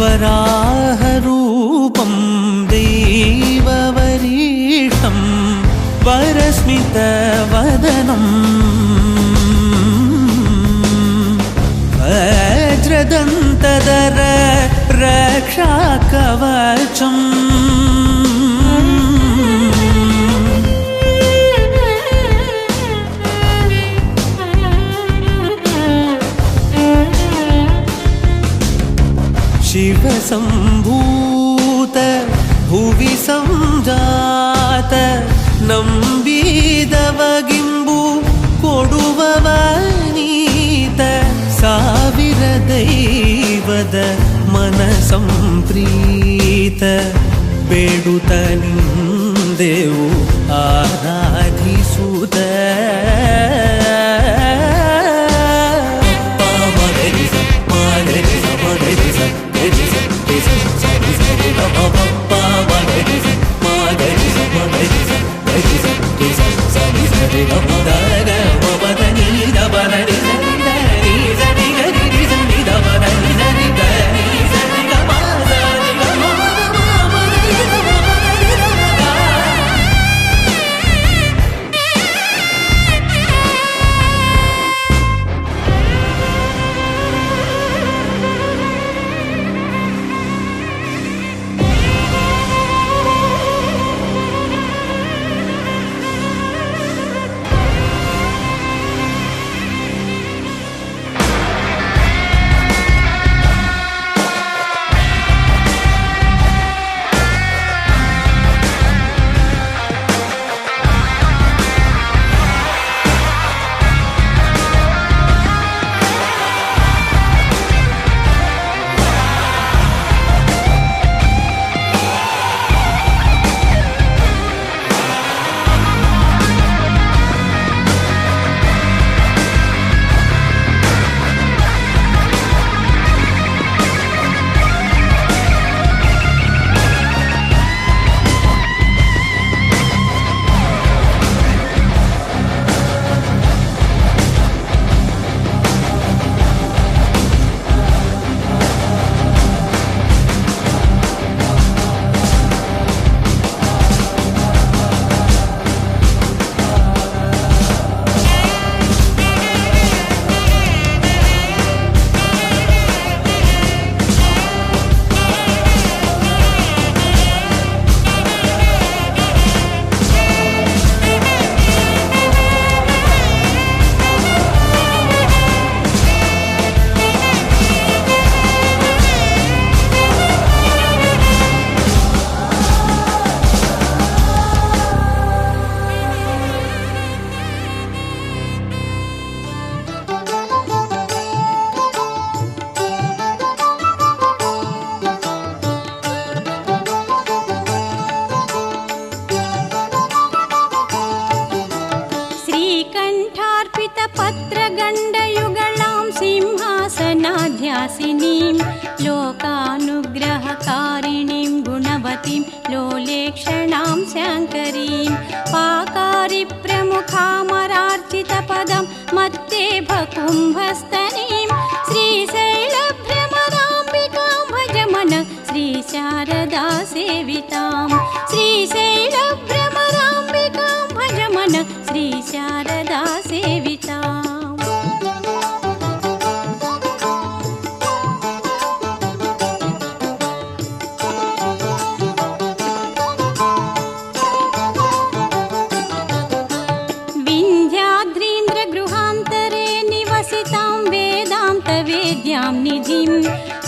वराहरूपं दैववरीष्ठं वरस्मितवदनं वज्रदन्तधर रक्षाकवचम् शिवसम्भूत भुवि संजात नम्बिदवगिम्बु कोडुववनीत ಸಾವಿರ ದೈವದ ಮನಸಂಪ್ರೀತ ಬೇಡುತ್ತ ನಿಂದೆವು ಆರಾಧಿಸುತ್ತ ध्यासिनीं लोकानुग्रहकारिणीं गुणवतीं लोलेक्षणां शङ्करीं पाकारिप्रमुखामरार्चितपदं मत्ते भकुम्भस्तनीं श्रीशैलभ्रमराम्बिकां भजमन श्रीशारदा सेवितां श्रीशैलभ्रमराम्बिकां भजमन श्रीशारदा सेविताम् निधिं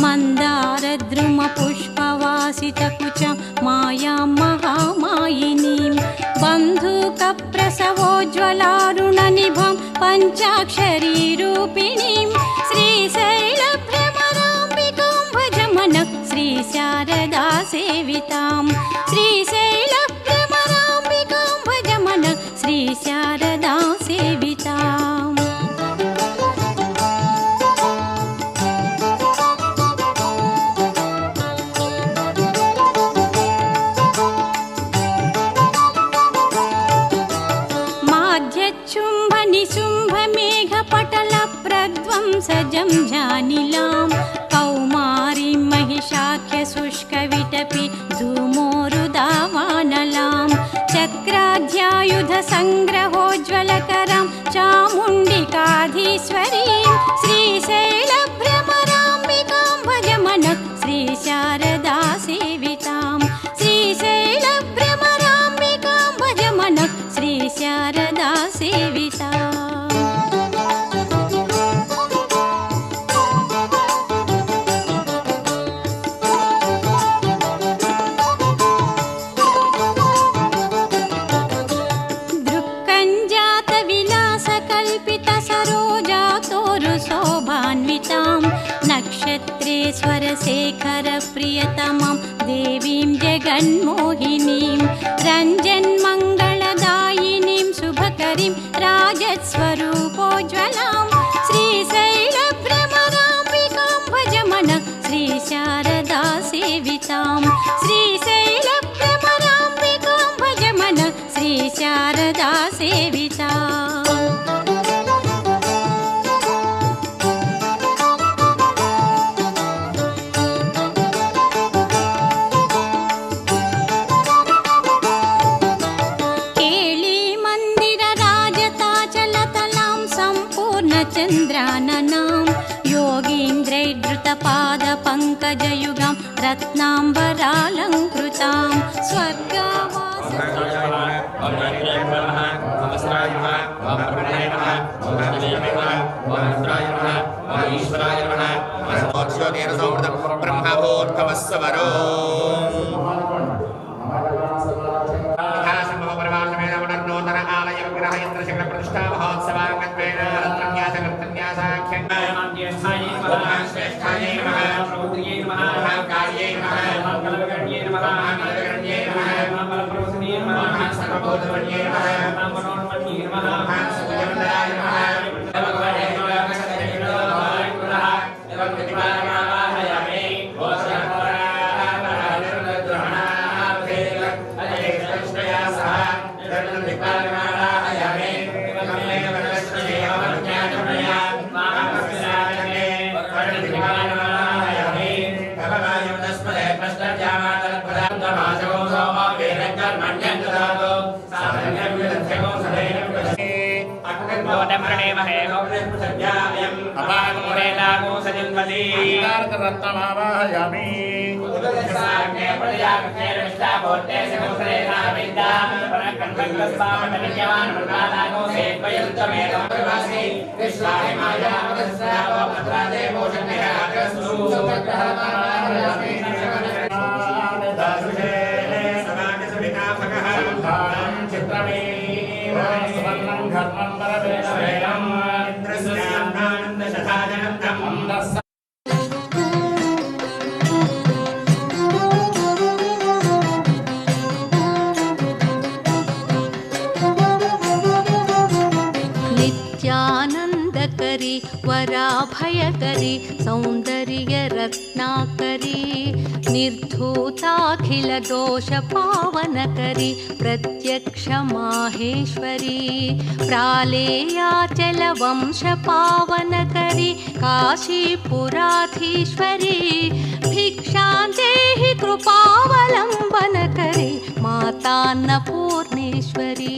मन्दारद्रुमपुष्पवासितकुचं मायां महामायिनीं बन्धुकप्रसवोज्ज्वलारुणनिभं पञ्चाक्षरीरूपिणीं श्रीशैलभ्रमराम्बिकां भजमन श्रीशारदा सेवितां श्रीशैलभ्रमराम्बिकां भजमन श्रीशारदा सेविताम् सजं जानिलां कौमारीं महिषा सुमोरुदावानलां चक्राध्यायुधसङ्ग्रहोज्ज्वलकरां चामुण्डिकाधीश्वरीं श्रीशैलभ्रमराम्बिकां भजमन श्रीशारदा सेवितां श्रीशैलभ्रमराम्बिकां भजमन श्रीशारदा सेविताम् नक्षत्रेश्वरशेखरप्रियतमां देवीं जगन्मोहिनीं रञ्जन्मङ्गलदायिनीं शुभकरीं राजस्वरूपोज्ज्वलां श्रीशैलभ्रमराम्बिकां भजमन श्रीशारदा सेवितां श्रीशैलभ्रमराम्बिकां भजमन श्रीशारदा सेविताम् चन्द्राननां योगीन्द्रैर्धृतपादपङ्कजयुगां रत्नाम्बरालङ्कृतां नित्यानन्दकरी वराभयकरी सौन्दर्यरत्नाकरी निर्धूताखिलदोषपावनकरी प्रत्यक्षमाहेश्वरी प्रालेयाचलवंशपावनकरी काशीपुराधीश्वरी भिक्षां देहि कृपावलम्बनकरी मातान्नपूर्णेश्वरी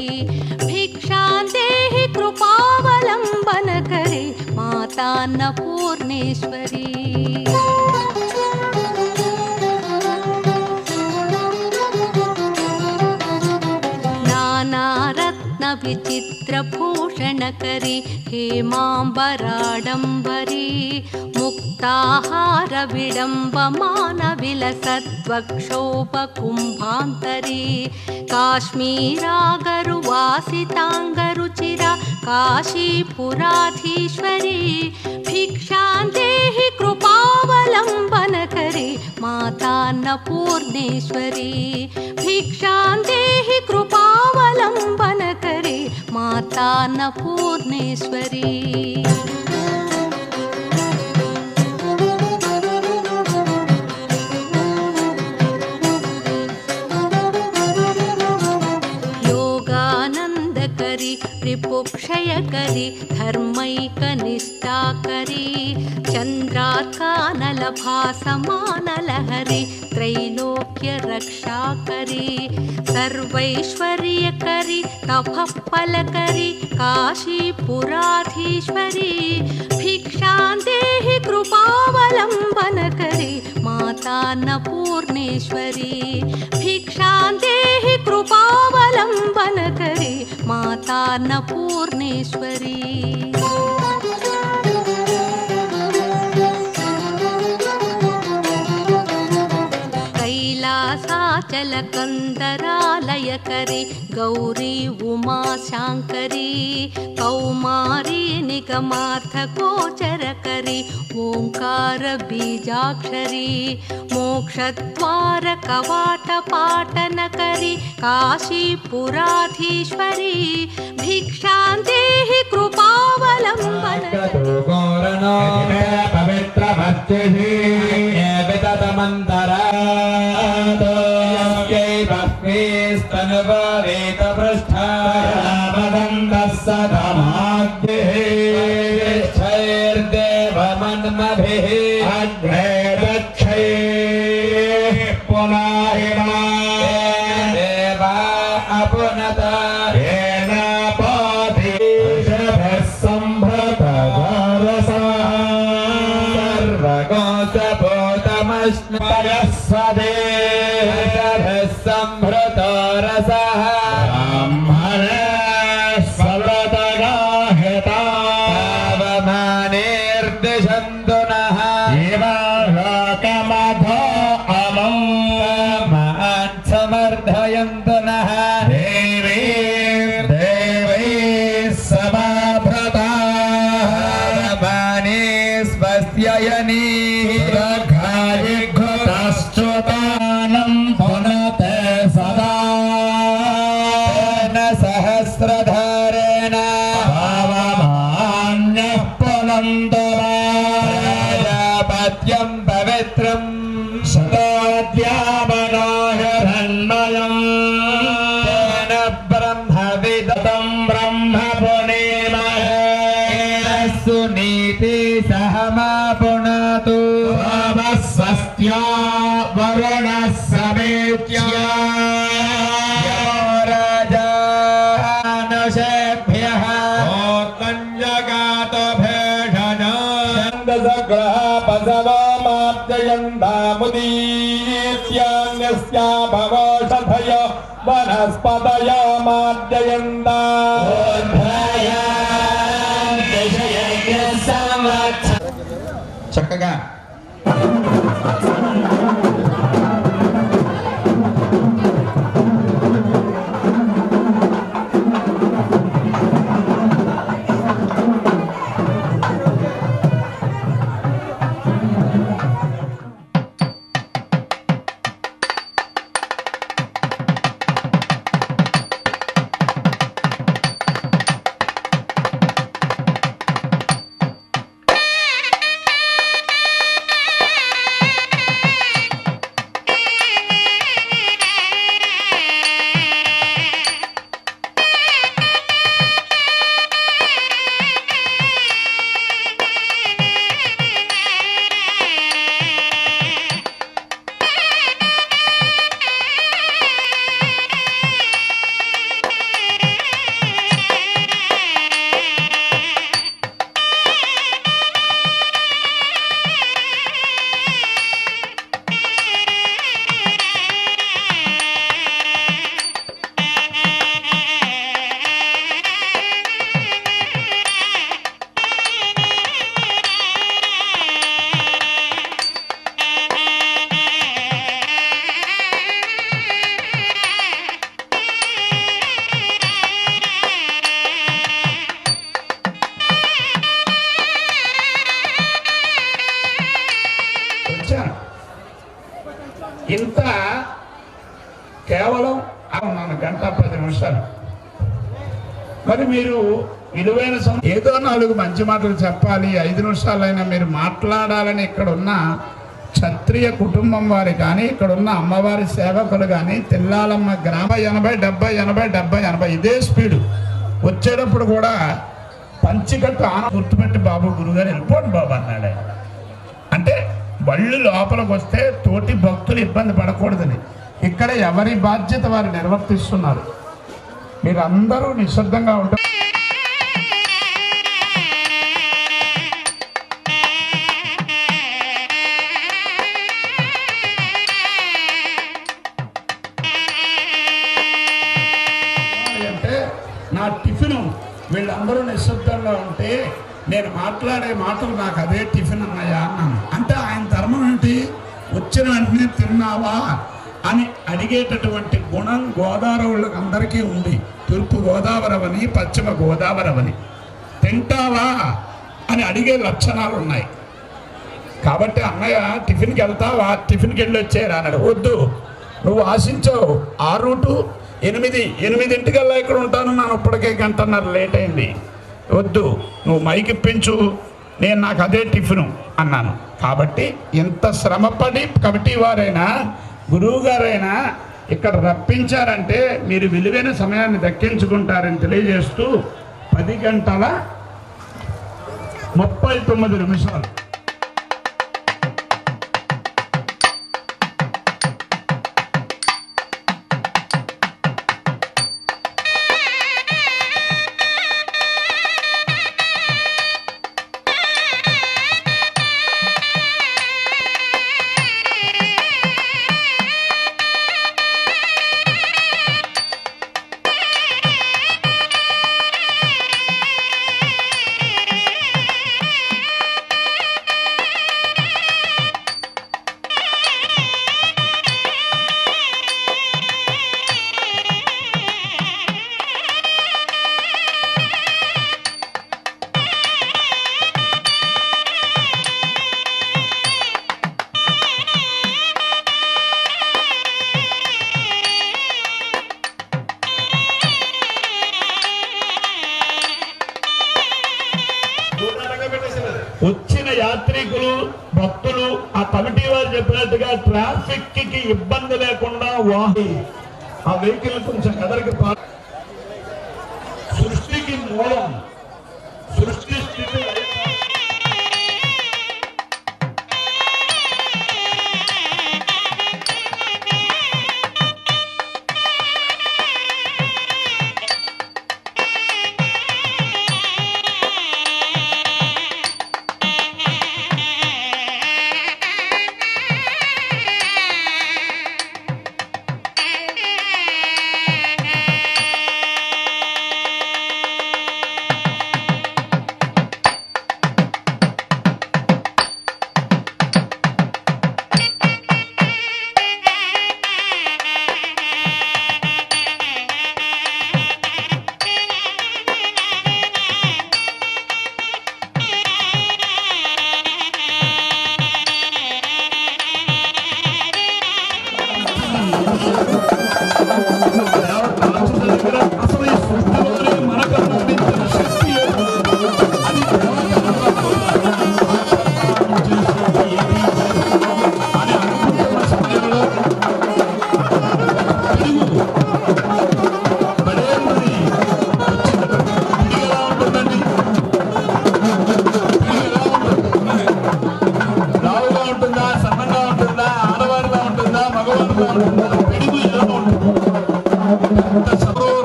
भिक्षां देहि कृपावलम्बनकरी मातान्नपूर्णेश्वरी विचित्रभूषणकरी हेमाम्बराडम्बरी मुक्ताहारविडम्बमानविलसद्वक्षोपकुम्भान्तरी काश्मीरागरुवासिताङ्गरुचिरा काशीपुराधीश्वरी भिक्षां देहि कृपावलम्बनकरी मातान्नपूर्णेश्वरी भिक्षां देहि कृपावलम्बनकरी मातान्नपूर्णेश्वरी योगानन्दकरी रिपुक्षयकरी धर्मैकनिष्ठाकरी चन्द्रार्कानलभासमानलहरी त्रैलोक्य आरोग्य रक्षा करी सर्वैश्वर्य करी तपःफल करी काशीपुराधीश्वरी भिक्षां देहि कृपावलंबन करी माता अन्नपूर्णेश्वरी भिक्षां देहि कृपावलंबन करी माता अन्नपूर्णेश्वरी कैलासाचलकन्दरालय करी गौरी उमा शांकरी कौमारी निगमार्थ गोचर करी ओंकार बीजाक्षरी मोक्षद्वार कवाट पाटन करी काशीपुराधीश्वरी भिक्षां देहि कृपावलंबन पवित्र स्तनवरेतपृष्ठायामदन्तः सदमाग्निर्देवमन्मभिः अग्रे दक्षैः पुनाहिमा देवा अपुनता येन पाधिषभः सम्भृतगरसः सर्वगोचपोतमश्नयः सदेशभः सम्भृतो रसः ब्राह्मणः स्वव्रतगाहितावमानेर्दिशन्तु नः इव लोकमधो अमं समर्थयन्तु नः देवैः समाभृताः माने स्वस्ययनीः घायिघुतश्च्युतानं पुनते सदा सहस्रधारेण भावमान्यः पुनन्तु प्रजापत्यं पवित्रं सदाद्यामनोहरन्मयं तेन ब्रह्मविदतं ब्रह्म पुनेमहे सुनीति सहमा पुनतु स्वस्त्या वरुणः समेत्या राजानुषेभ्यः कञ्जगातो भेषजो छन्दसग्रहपसवमार्जयन्तामुदीत्यान्यस्या भवौषधय वनस्पतय मार्जयन्ता చక్కగా ఇంత కేవలం గంట 10 నిమిషాలు. మరి మీరు విలువైన ఏదో 4 మంచి మాటలు చెప్పాలి, 5 నిమిషాలైనా మీరు మాట్లాడాలని ఇక్కడ ఉన్న క్షత్రియ కుటుంబం వారి కానీ ఇక్కడ ఉన్న అమ్మవారి సేవకులు కానీ తిల్లాలమ్మ గ్రామ 80 70 80 70 80 ఇదే స్పీడు వచ్చేటప్పుడు కూడా పంచికట్టు ఆన గుర్తుపెట్టి బాబు గురుగారు వెళ్ళిపోండి బాబు అన్నాడు. అంటే బళ్ళు లోపలికి వస్తే తోటి భక్తులు ఇబ్బంది పడకూడదని. ఇక్కడ ఎవరి బాధ్యత వారు నిర్వర్తిస్తున్నారు. మీరందరూ నిశ్శబ్దంగా ఉంటారు. అంటే నా టిఫిను వీళ్ళందరూ నిశ్శబ్దంగా ఉంటే నేను మాట్లాడే మాటలు నాకు అదే టిఫిన్ అన్నయ్యా అన్నాను. అంటే ఆయన ధర్మం ఏంటి? వచ్చిన వెంటనే తిన్నావా అని అడిగేటటువంటి గుణం గోదావరి వాళ్ళకి అందరికీ ఉంది. తూర్పు గోదావరి అవని, పశ్చిమ గోదావరి అవని. తింటావా అని అడిగే లక్షణాలు ఉన్నాయి. కాబట్టి అన్నయ్య టిఫిన్కి వెళ్తావా, టిఫిన్కి వెళ్ళి వచ్చేరా అన్నాడు. వద్దు, నువ్వు ఆశించావు 6 to 8 ఇక్కడ ఉంటాను, నన్ను ఇప్పటికే గంటన్నర లేట్ అయింది. వద్దు, నువ్వు మైక్ ఇప్పించు, నాకు అదే టిఫిను అన్నాను. కాబట్టి ఎంత శ్రమపడి కమిటీ వారైనా గురువు గారైనా ఇక్కడ రప్పించారంటే మీరు విలువైన సమయాన్ని దక్కించుకుంటారని తెలియజేస్తూ 10:39. వచ్చిన యాత్రికులు భక్తులు ఆ కమిటీ వారు చెప్పినట్టుగా ట్రాఫిక్ కి ఇబ్బంది లేకుండా ఆ వెహికల్ కొంచెం ఎదరికి సృష్టికి మూలం సృష్టి స్థితి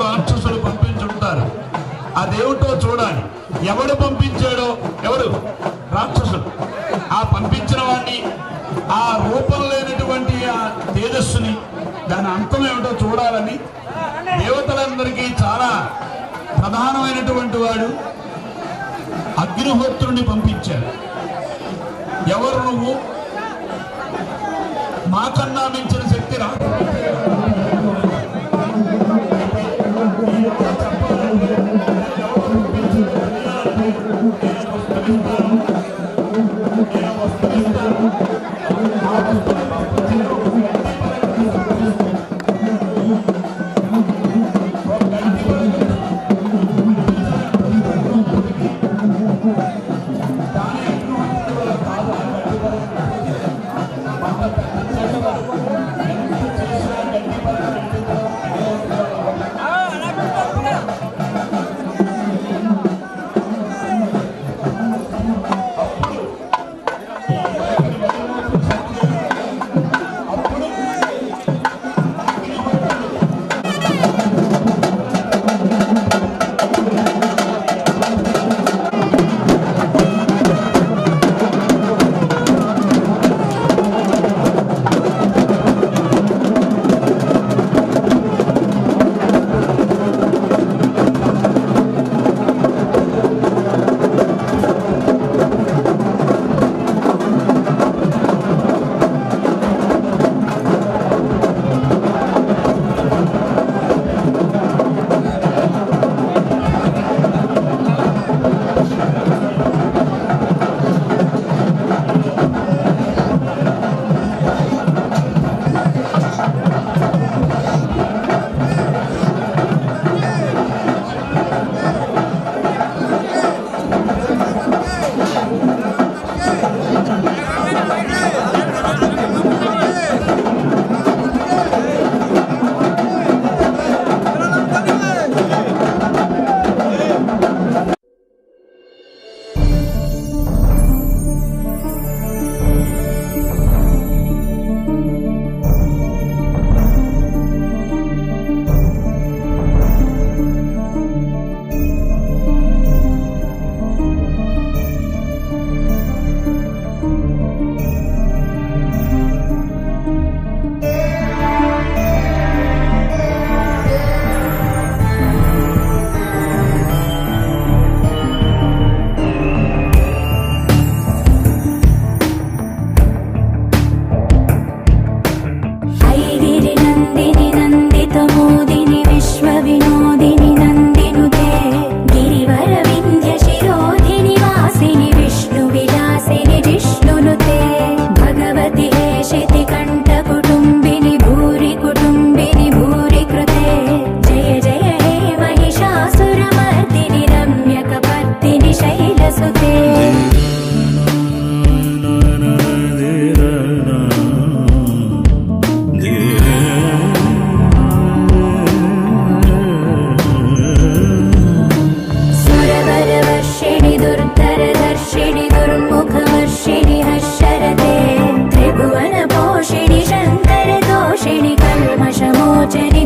రాక్షసులు పంపించుంటారు. అదేమిటో చూడాలి. ఎవడు పంపించాడో, ఎవరు రాక్షసులు ఆ పంపించిన వాడిని, ఆ రూపం లేనటువంటి ఆ తేజస్సుని, దాని అంతం ఏమిటో చూడాలని దేవతలందరికీ చాలా ప్రధానమైనటువంటి వాడు అగ్నిహోత్రుని పంపించాడు. ఎవరు నువ్వు? మాకన్నా మించిన శక్తి రాదు.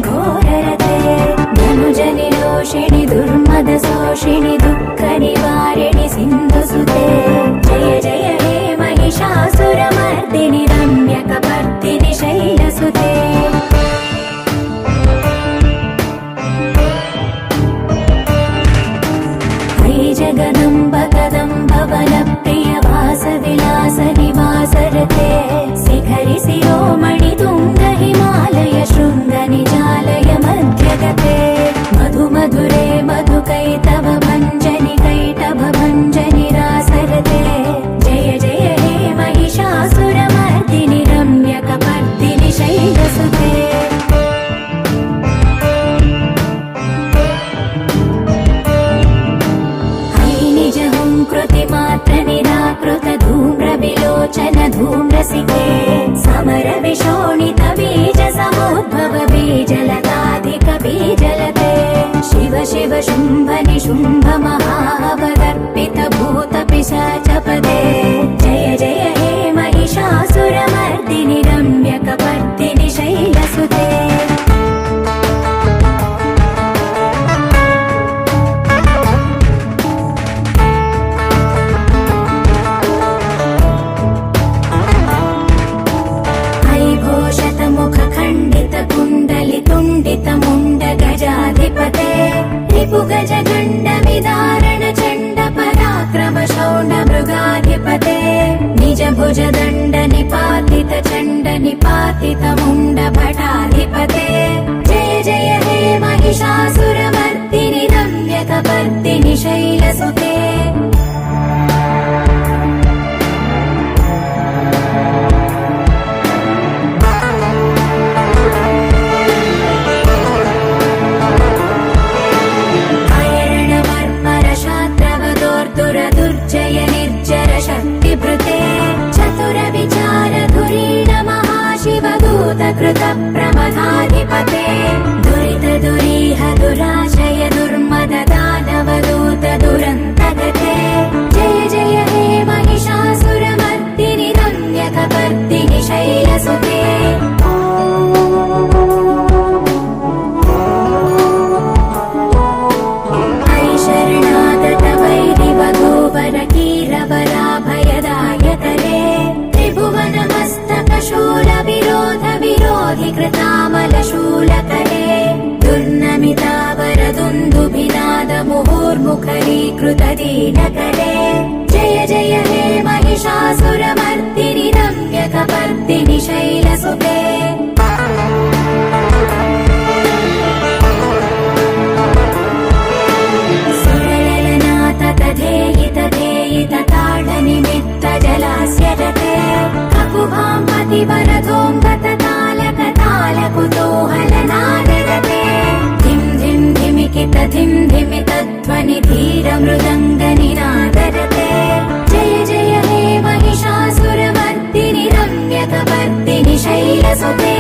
घोररते धनुजनिरोषिणि दुर्मदशोषिणि दुःखनिवारिणि सिन्धुसुते जय जय हे महिषासुरमर्दिनि रम्यकपर्दिनि शैलसुते जगदम्ब कदम्ब वनप्रिय वासविलास निवासरते शिखरि शिरोमणि तुङ्ग हिमालय शृङ्ग निजालय मध्यगते मधु मधुरे मधुकैतव भञ्जनि कैटभ भञ्जनि रासरते जय जय हे महिषासुरमर्दिनि रम्यकपर्दिनि शैलसुते कृतिमात्र निराकृत धूम्र विलोचन धूम्रसिके समर विशोणित बीज समुद्भव बीजलताधिक बीजलते शिव शिव शुम्भ निशुम्भ महावदर्पित भूत पिशाचपदे जय जय हे महिषासुरमर्दिनि रम्यकपर्दिनि शैलसुते मुण्डगजाधिपते रिपुगज गण्ड विदारण चण्ड पराक्रम शौण्ड मृगाधिपते निज भुज दण्ड निपातित चण्ड निपातित मुण्ड भटाधिपते जय जय हे महिषासुरमर्दिनि रम्यकपर्दिनि शैलसुते दुर्जय निर्जर शक्तिभृते चतुर विचार धुरीण महाशिव दूत कृत प्रमथाधिपते दुरित दुरीह दुराशय दुर्मद दानव दूत दुरन्तगते जय जय हे महिषासुरमर्दिनि रम्यकपर्दिनि शैलसुते कीरवराभयदायकरे त्रिभुवनमस्तकशूल विरोध विरोधि कृतामलशूलकरे दुर्नमितावर दुन्दुभिनाद मुहुर्मुखरीकृत दीनकरे जय जय हे महिषासुरमर्दिनि रम्यकपर्दिनि शैलसुते ताडनिमित्त जलास्यरते ककुभां पतिवरधोऽङ्गत तालक तालकुतूहलनादरते धिं धिं धिमिकित धिं धिमितध्वनि धीर मृदङ्गनिनादरते जय जय हे महिषासुरमर्दिनि रम्यकपर्दिनि शैलसुते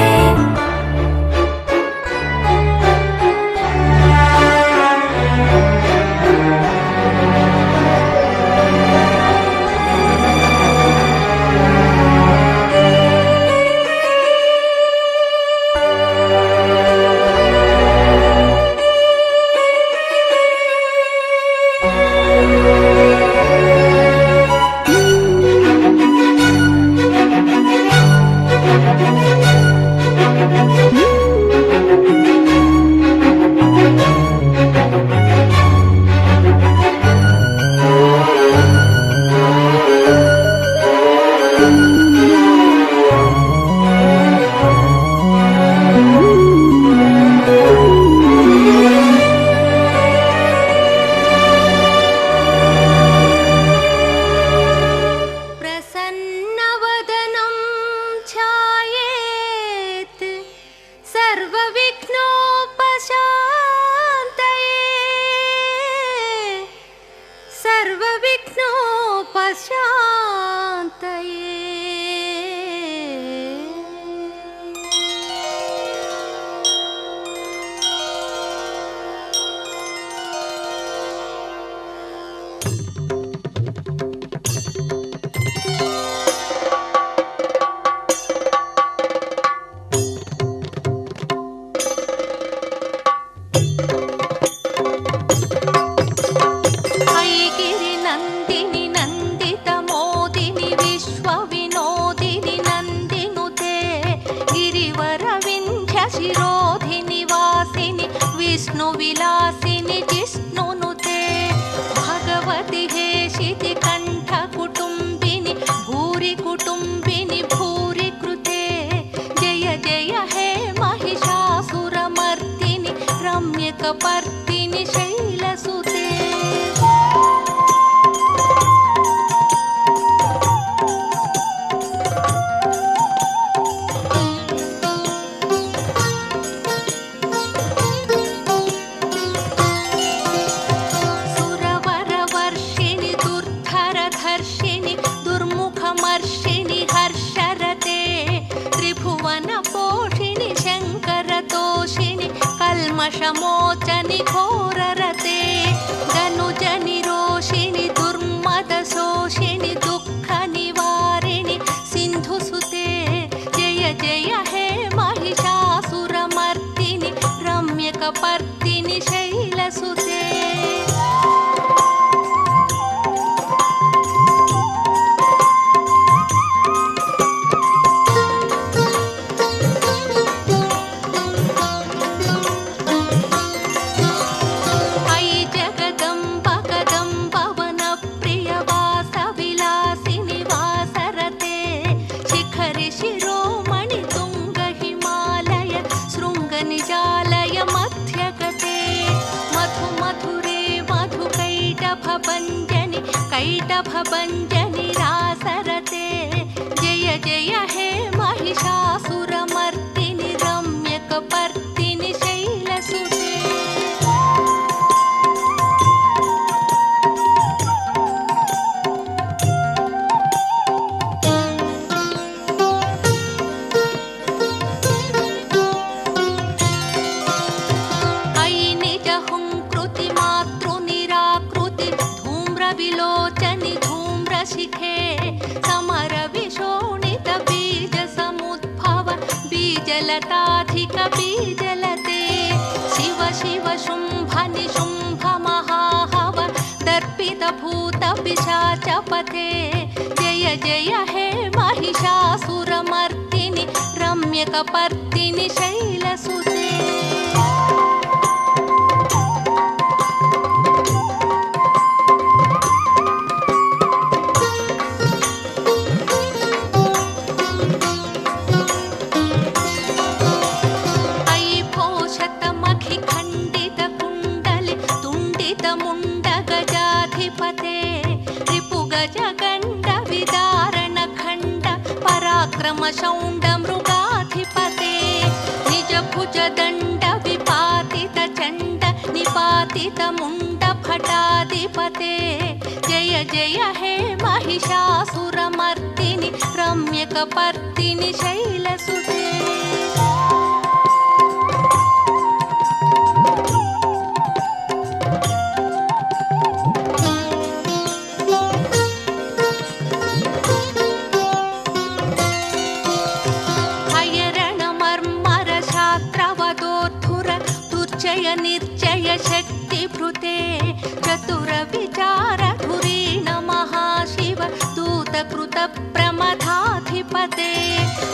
विष्णुविलासिनि जिष्णुनुते भगवति हेशिति कण्ठकुटुम्बिनि भूरि कुटुम्बिनि भूरि कृते जय जय हे महिषासुरमर्दिनि रम्यकपर्दिनि शैलसुते दुर्मुखमर्षिणि हर्षरते त्रिभुवनपोषिणि शङ्करतोषिणि कल्मषमोचनि घोररते धनुजनिरोषिणि दुर्मदशोषिणि दुःखनिवारिणि सिन्धुसुते जय जय हे महिषासुरमर्दिनि रम्यकपर्दिनि शैलसुते कैटभञ्जनि रासरते जय जय हे महिषासुरमर्दिनि रम्यकपर्दिनि शैलसुते विलोचनि धूम्रशिखे समरविशोणित बीजसमुद्भव बीजलताधिक बीजलते शिव शिव शुम्भ निशुम्भ महाहव दर्पितभूत पिशाचपते जय जय हे महिषासुरमर्दिनि रम्यकपर्दिनि शैलसुते मुण्डगजाधिपते रिपुगजगण्ड विदारणखण्ड पराक्रमशौण्ड मृगाधिपते निजभुजदण्ड विपातितचण्ड निपातितमुण्डभटाधिपते जय जय हे महिषासुरमर्दिनि रम्यकपर्दिनि शैलसुते निर्जय शक्तिभृते चतुर विचार धुरीण महाशिव दूतकृत प्रमथाधिपते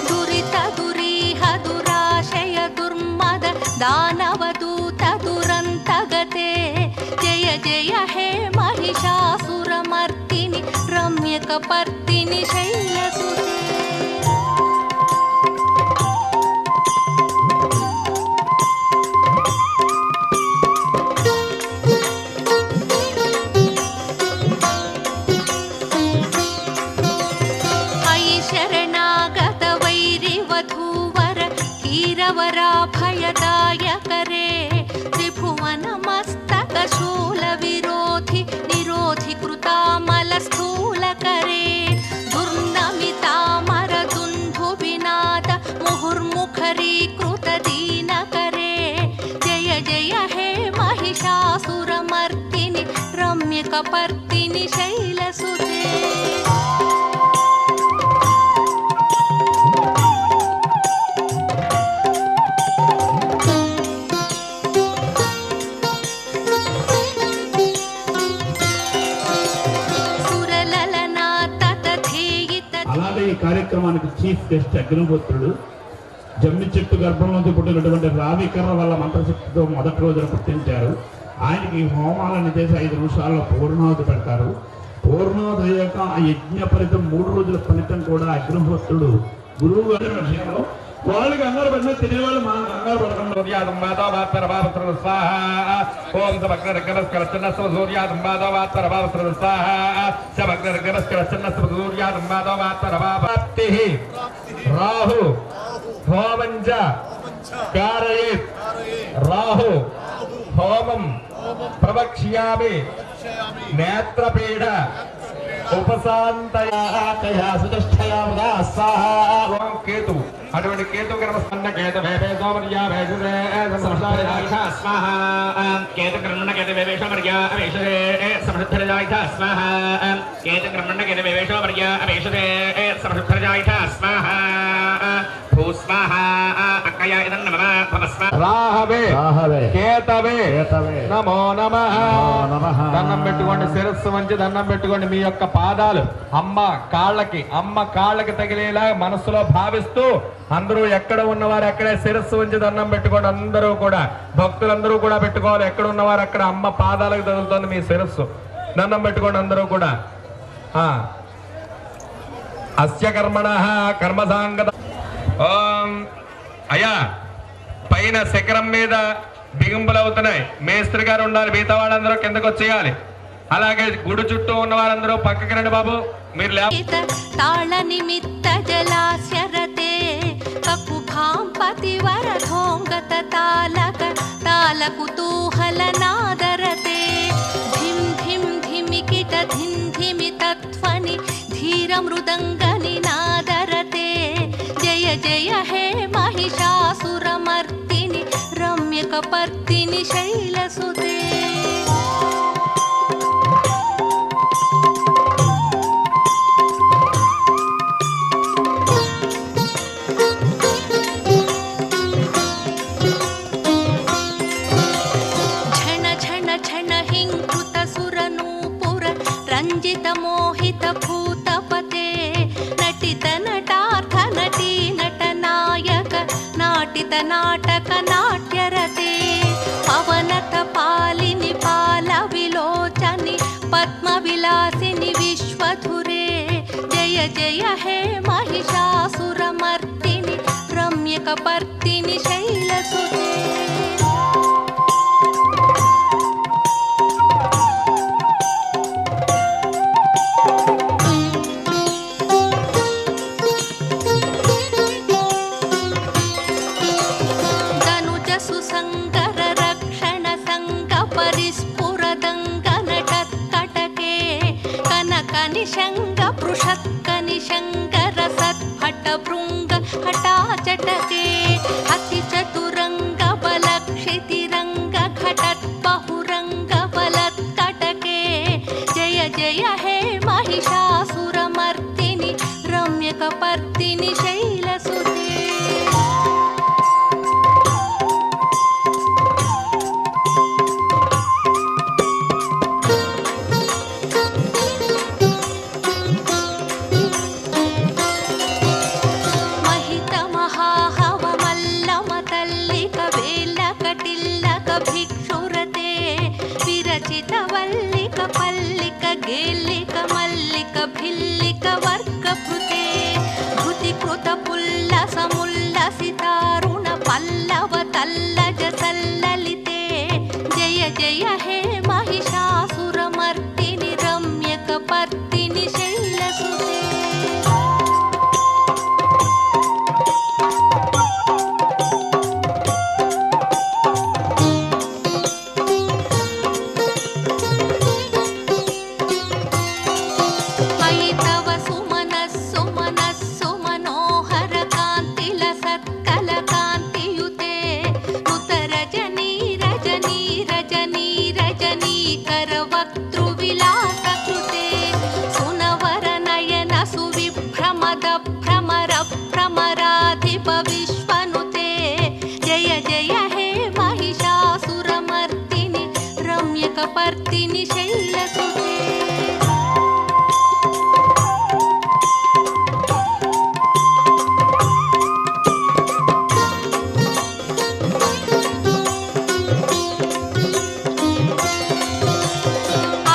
दुरित दुरीह दुराशय दुर्मद दानवदूत दुरन्तगते जय जय हे महिषासुरमर्दिनि रम्यकपर्दिनि शैलसुते वराभयदायकरे त्रिभुवनमस्तकशूलविरोधि निरोधि कृतामलस्थूलकरे दुर्नमितामरदुन्धुविनाद मुहुर्मुखरीकृतदीनकरे जय जय हे महिषासुरमर्दिनि रम्यकपर्दिनि शैलसुते కార్యక్రమానికి చీఫ్ గెస్ట్ అగ్నిహోత్రుడు జమ్మి చెట్టు గర్భంలోంచి పుట్టినటువంటి రావికర్ర వల్ల మంత్రశక్తితో మొదటి రోజున పుట్టించారు. ఆయనకి హోమాలను చేసి 5 నిమిషాల్లో పూర్ణావతి పెడతారు. పూర్ణావతి అయ్యాక ఆ యజ్ఞ ఫలితం 3 రోజుల ఫలితం కూడా అగ్నిహోత్రుడు గురువు గారి విషయంలో వాళ్ళకి కంగారు పడినా తినేవాళ్ళు మా కంగారు పడకుండా ఓం రాహు హోమంచ కారయేత్ రాహు హోమం ప్రవక్ష్యామి నేత్రపీడ కేతు అటువంటి కేతు కర్మస్పన్న కేతు కేతు క్రమణ కేతు వేషమర్య వేషే సమృద్ధరజాయిత స్మః కేతు క్రమణ కేతు వేషమర్య వేషే సమృద్ధరజాయిత స్మః భూస్మః అక్కయ ఇదం నమః భవస్మః రాహవే కేతవే నమో నమః. దండం పెట్టుకోండి, శిరస్సు వంచి దండం పెట్టుకోండి. మీ యొక్క పాదాలు అమ్మ కాళ్ళకి తగిలేలా మనసులో భావిస్తూ అందరూ ఎక్కడ ఉన్నవారు అక్కడే శిరస్సు వంచి దండం పెట్టుకోండి. అందరూ కూడా భక్తులందరూ కూడా పెట్టుకోవాలి. ఎక్కడ ఉన్నవారు అక్కడ అమ్మ పాదాలకు తగులుతుంది మీ శిరస్సు. దండం పెట్టుకోండి అందరూ కూడా. అస్య కర్మణః కర్మసాంగత. ఓం అయ్యా పైన శిఖరం మీద బిగింపులు అవుతున్నాయి. మేస్త్రి గారు ఉండాలి, మిగతా వాళ్ళందరూ కిందకు వచ్చేయాలి. అలాగే గుడి చుట్టూ ఉన్న వారందరూ పక్కకి రండి బాబు. మీరు తాళ నిమిత్త జలాశరతే కకుభాం పతివరధోంగత తాల కుతూహల నాదరతే ధిం ధిం ధిమికిట ధిం ధిమి తత్వని ధీర మృదంగని నాదరతే జయ జయ హే మహిషాసురమర్దిని రమ్యకపర్దిని శైలసుతే. రంజిత మోహిత భూతపతే నటిత నటార్థ నటీ నట నాయక నాటిత నాటక నాట్యరతే పవనత పాలిని పాల విలోచని పద్మ విలాసిని విశ్వధురే జయ జయ హే మహిషాసురమర్దిని రమ్యకపర్దిని శైలసుతే. నిషంగ పృషత్క నిషంగ రసత్ఫట భృంగ హఠాచటకే అతి చతురంగ బలక్షితిరంగ ఘటత్ బహురంగ బలత్కటకే జయ జయ హే మహిషాసురమర్దిని రమ్యకపర్దిని శైలసుతే. విరచిత వల్లిక పల్లిక గేల్లిక మల్లిక భిల్లిక వర్గ భృతే భృతి కృత పుల్ల సముల్లసితారుణ పల్లవ తల్లజ సల్లలితే జయ జయ హే మహిషాసురమర్దిని రమ్యకపర్దిని శైలసుతే. విశ్వనుతే జయ జయ హే మహిషాసురమర్దిని రమ్యకపర్దిని శైలసుతే.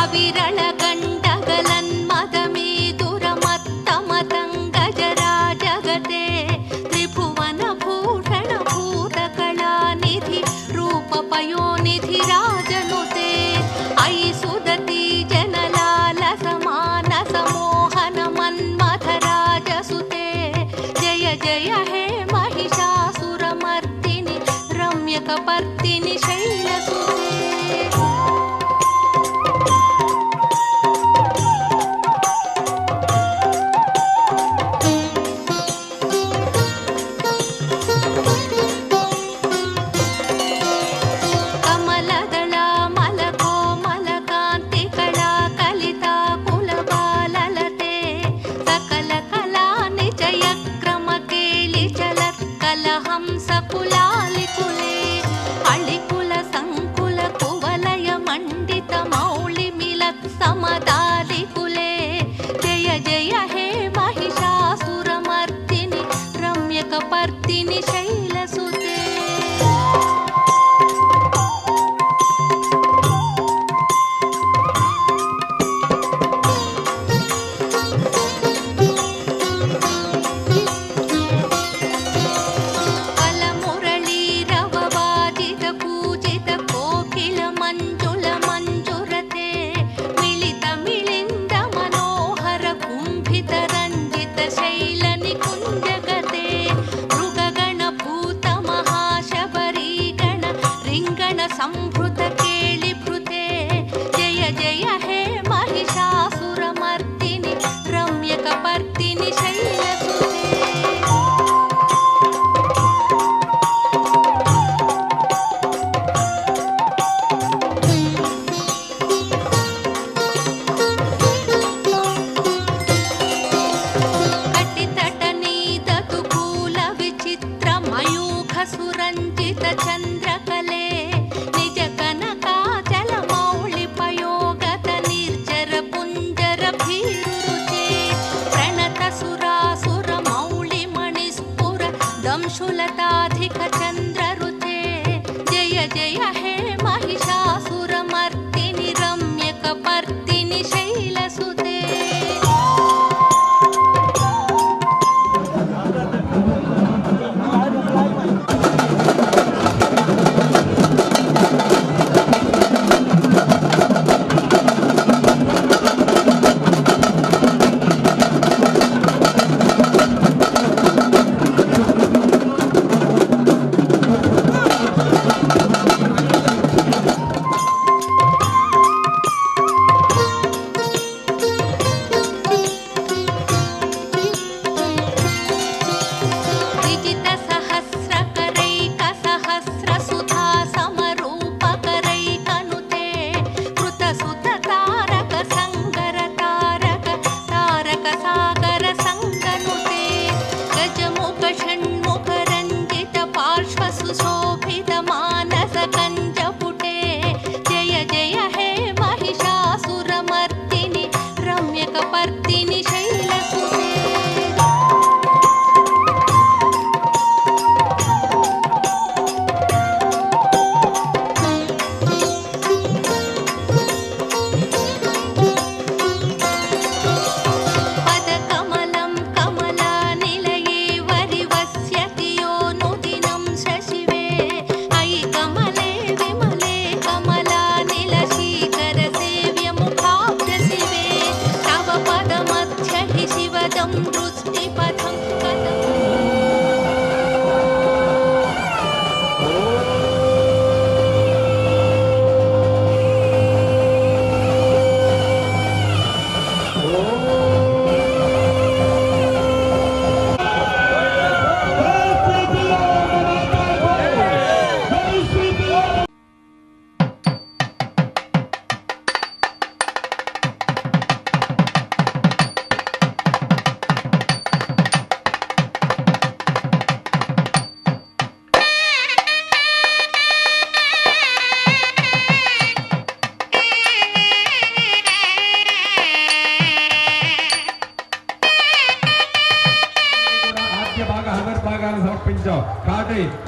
అవిరళ గండగలన్మదమీదురమత్తమతంగ జరా జగతే త్రిభువన భూషణ భూతకళానిధి రూపపయోనిధి రాజనుతే అయి సుదతి జనలాల సమాన సమోహన మన్మథ రాజసుతే జయ జయ హే महिषासुरमर्दिनि रम्यकपर्दिनि शैलसुते कमलदला मलकोमलकान्तिकला कलिता कुलबाललते सकल कला निजयक्रम केलि चलत्कलहंस कुलालिकुले अळिकुल संकुल कुवलय मण्डित मौळि मिलत् समदालिकुले जय जय हे महिषासुरमर्दिनि रम्यकपर्दिनि शैलसुते कलमुरळीरववाजित पूजित कोकिल मञ्जुल मञ्जुरते मिलित मिलिन्द मनोहर कुम्भित रञ्जित शैल निकुञ्जगते मृगगण भूत महाशबरीगण रिङ्गण संभृत केलिभृते जय जय हे महिषासुरमर्दिनि रम्यकपर्दिनि शैलसुते कटितटनीदतुकूल विचित्र मयूख सुरञ्जित चन्द्रकले निज कनकाचल मौळि पयोगत निर्जर पुञ्जर भीरुरुचे प्रणत सुरासुर मौळि मणिस्फुर दंशुलताधिक चन्द्ररुचे जय जय हे महिषासुरमर्दिनि रम्यकपर्दिनि शैलसुते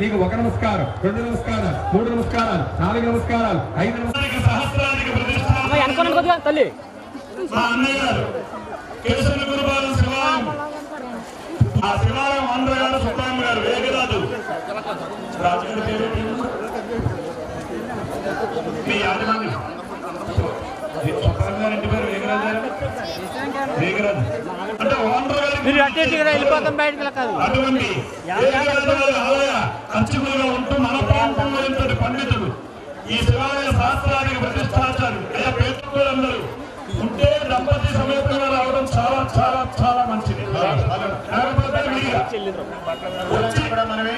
నీకు 1 నమస్కారం, 2 నమస్కారాలు, 3 నమస్కారాలు, 4 నమస్కారాలు, 5 నమస్కారాలు. సహస్రానికి ప్రతిష్ట తల్లి మా అన్నయ్య గారు కేశవ గురువారం శివాలయం, ఆ శివాలయం ఆంధ్ర గారు సుబ్రహ్మ గారు వేగరాజు రాజుగారి పేరు మీ యాజమాన్యం సుబ్రహ్మ గారి ఇంటి పేరు వేగరాజు గారు. వేగరాజు అంటే ఓనర్ అటువంటి వేగరాజు గారి ఆలయ అర్చకులుగా ఉంటూ మన ప్రాంతంలో ఇంతటి పండితుడు ఈ శివాలయ శాస్త్రానికి ప్రతిష్టాచారు అయ్యా పేర్కొందరూ ఉంటే దంపతి సమేతంగా రావడం చాలా చాలా చాలా మంచిది. లేకపోతే వచ్చి ఇక్కడ మనమే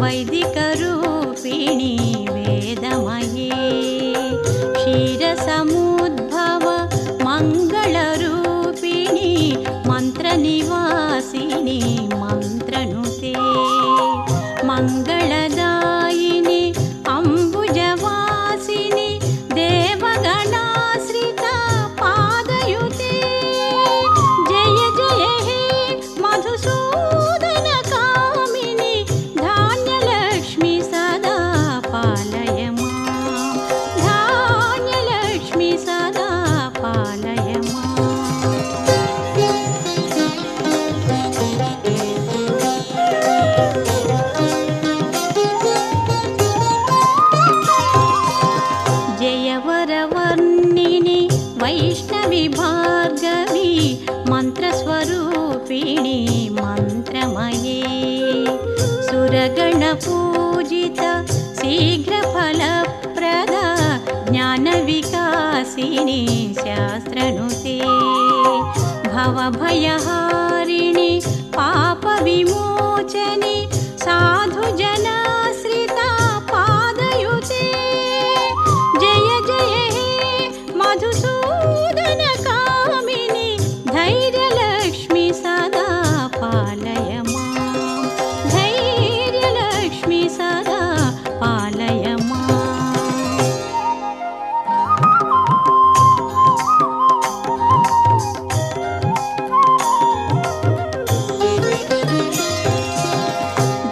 వైదిక రూపిణి వేదమయే క్షీరసముద్భవ మంగళ రూపిణి మంత్ర నివాసిని మంత్రనుతే మంగళదాయిని అంబుజవాసిని దేవగణాశ్రిత పాదయుతే జయ జయ హే మధుసూదన కామిని ధాన్యలక్ష్మి సదా పాలయ మాం ధాన్యలక్ష్మి సదా పాలయ మాం జయవరవర్ణిని వైష్ణవి భార్గవి మంత్రస్వరూపిణి మంత్రమయే సురగణ పూజిత శీఘ్రఫలప్రద జ్ఞాన వికాసిని శాస్త్రనుతే భవభయహారిణి పాప విమోచని సాధుజనాశ్రిత పాదయుతే జయ జయ హే మధుసూదన కామిని ధైర్యలక్ష్మి సదా పాలయ మాం ధైర్యలక్ష్మి సదా పాలయ మాం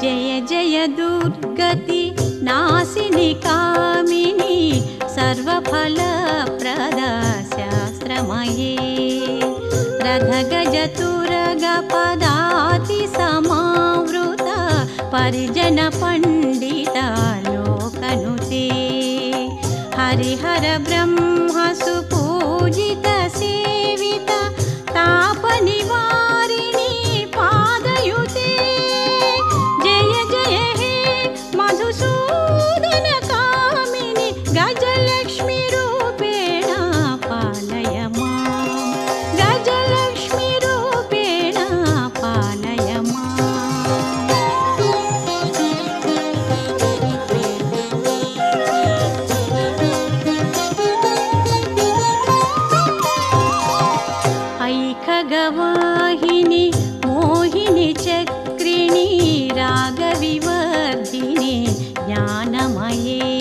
జయ జయ దుర్గతి నాశిని కామిని సర్వఫలప్రద శాస్త్రమయే రథగజతురగ పదాతి సమావృత పరిజన పండిత లోకనుతే హరిహర బ్రహ్మ సుపూజిత సేవిత తాప నివారిణి పాదయుతే జయ జయ హే మధుసూదన కామిని గజలక్ష్మి రూపేణ పాలయ మాం గజలక్ష్మి రూపేణ పాలయ మాం गानमये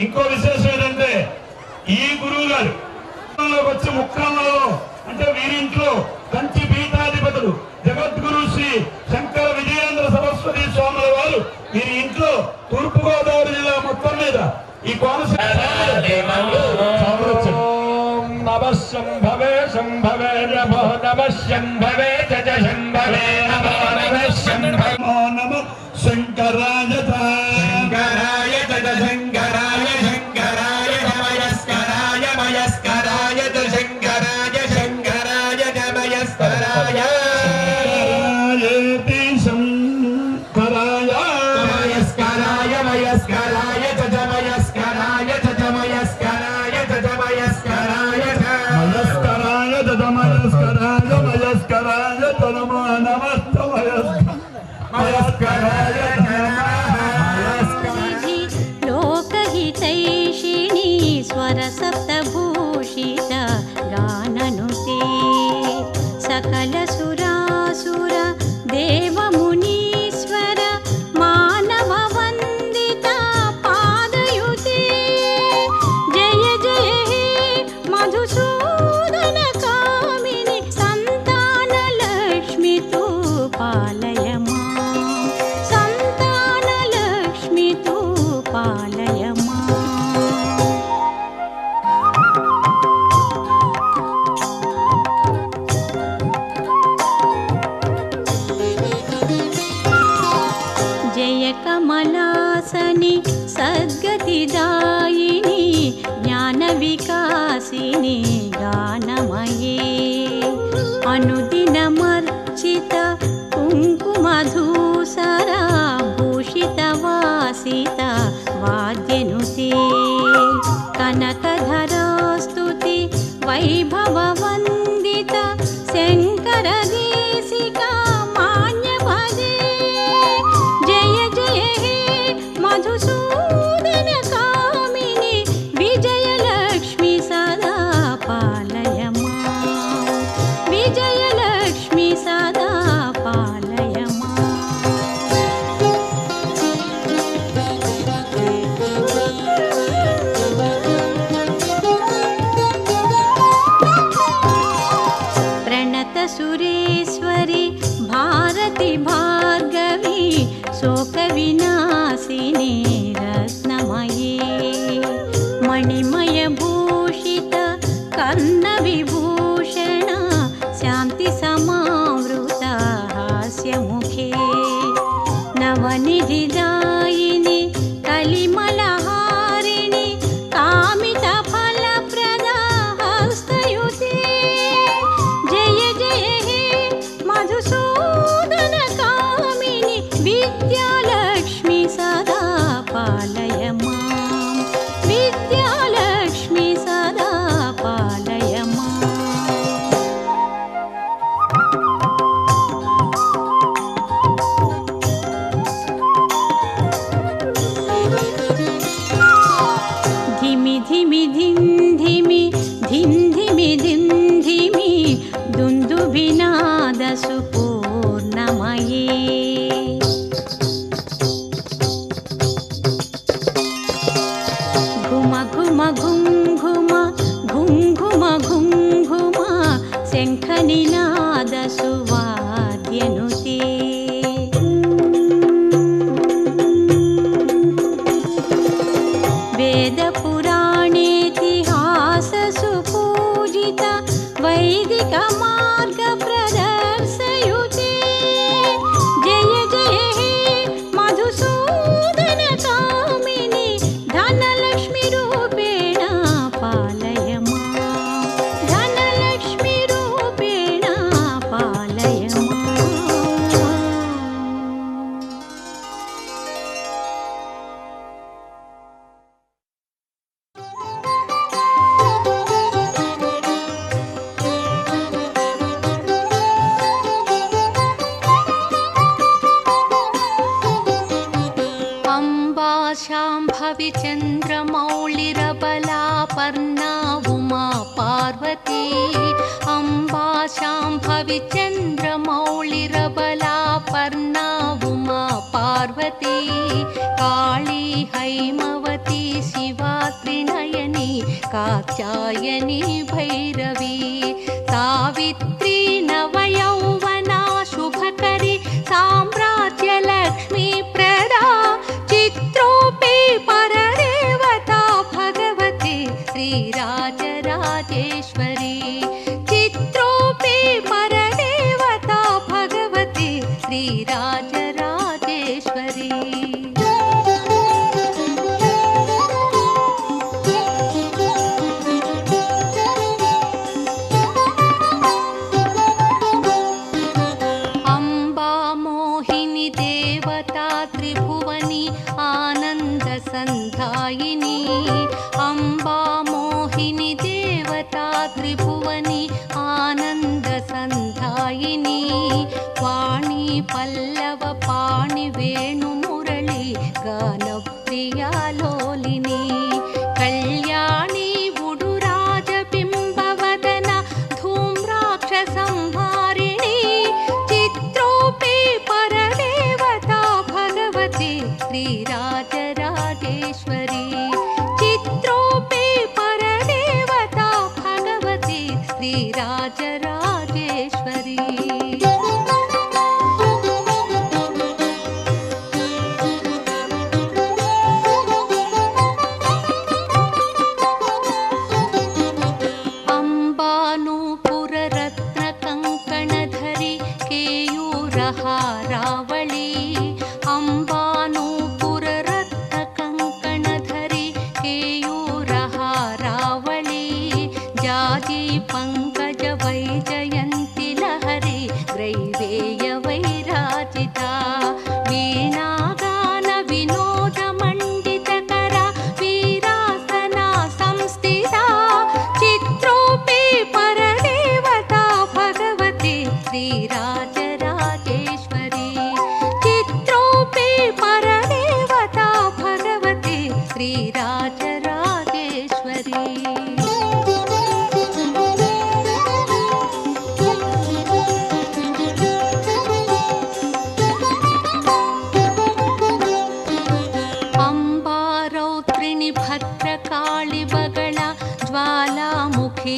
ఇంకో విశేషం ఏంటంటే ఈ గురువు గారు వచ్చి ముక్కాలలో అంటే వీరింట్లో కంచి పీఠాధిపతులు జగద్గురు శ్రీ శంకర విజయేంద్ర సరస్వతి స్వాముల వారు వీరి ఇంట్లో తూర్పుగోదావరి జిల్లా మొత్తం మీద ఈ కోనసీమ శంభవే శంభవే నమో నమ శంభవే జయ శంభవే నమో నమ శంభవే నమ శంకరాయ శంకరాయ జయ శంకరాయ శంకరాయ మయస్కరాయ మయస్కరాయ జయ శంకరాయ శంకరాయ జయ మయస్కరాయ శంకరాయ మయస్కరాయ మయస్కరాయ జయ మయస్కరాయ జయ మయస్కరాయ జయ మయస్కరాయ మయస్కరాయ మయస్కరాయ మయస్కరాయ నమో నమః మయస్కరాయ लोकहितैषिणी स्वरसप्तभूषित गाननुते सकलसुरासुर देवमुनीश्वर मानववन्दित पादयुते जय जय हे मधुसूदन कामिनि सन्तानलक्ष्मि तु पालय मां सन्तानलक्ष्मि तु पालय मां जय कमलासनि सद्गतिदायिनि ज्ञानविकासिनि गानमये अनुदिनमर्चित कुङ्कुमधूसरा भूषितवासित वाद्यनुते कनकधरास्तुति वैभववन्दित शङ्करदेशिका मान्यपदे जय जय हे मधुसूदन कामिनि विजयलक्ष्मि सदा पालय मां विजयलक्ष्मि सदा पालय मां प्रणत सुरेश्वरि भारति भार्गवी शोकविनाशिनी रत्नमये मणिमयभूषित कर्णविभूषण शान्तिसमावृत हास्यमुखे नवनिधिदायिनि कलिमलहारिणि कामितफलप्रदा हस्तयुते जय जय हे मधुसूदन कामिनि विद्यालक्ष्मि सदा पालय मां विद्यालक्ष्मि सदा पालय मां शाम्भवि चन्द्रमौळिरबलापर्णा उमा पार्वती अम्बा शाम्भवि चन्द्रमौळिरबलापर्णा उमा पार्वती काली हैमवती शिवा त्रिनयनी कात्यायनी भैरवी सावित्री नवयौवना शुभकरी साम्राज्यलक्ष्मी प्रदा चित्रोऽपि परदेवता भगवती श्रीराजराजेश्वरी चित्रोऽपि परदेवता भगवती श्रीराजराजेश्वरी संधायिनी अम्बा मोहिनी देवता त्रिभुवनी आनंद संधायिनी वाणी पल्लव पाणि वेणु मुरली गानप्रिया लोलिनी कल्याणी बुडुराज बिंबवदना धूम्राक्ष संहारिणी चित्रोऽपि परदेवता भगवती श्रीराजराजेश्वरी चित्रोऽपि परदेवता भगवती श्रीराजराजेश्वरी अम्बानूपुररत्नकङ्कणधरी केयूरहारावळी अम्बानूपुररत्नकङ्कणधरी केयूरहारावळी जाजी पंकज वैजयन्ति लहरी ग्रैवेय वैराजिता वीणागान विनोद मण्डितकरा वीरासना संस्थिता चित्रोऽपि परदेवता भगवती श्रीराजराजेश्वरी चित्रोऽपि परदेवता भगवती श्रीराजराजेश्वरी अम्बा रौत्रिणी भद्रकाळि बगला ज्वालामुखी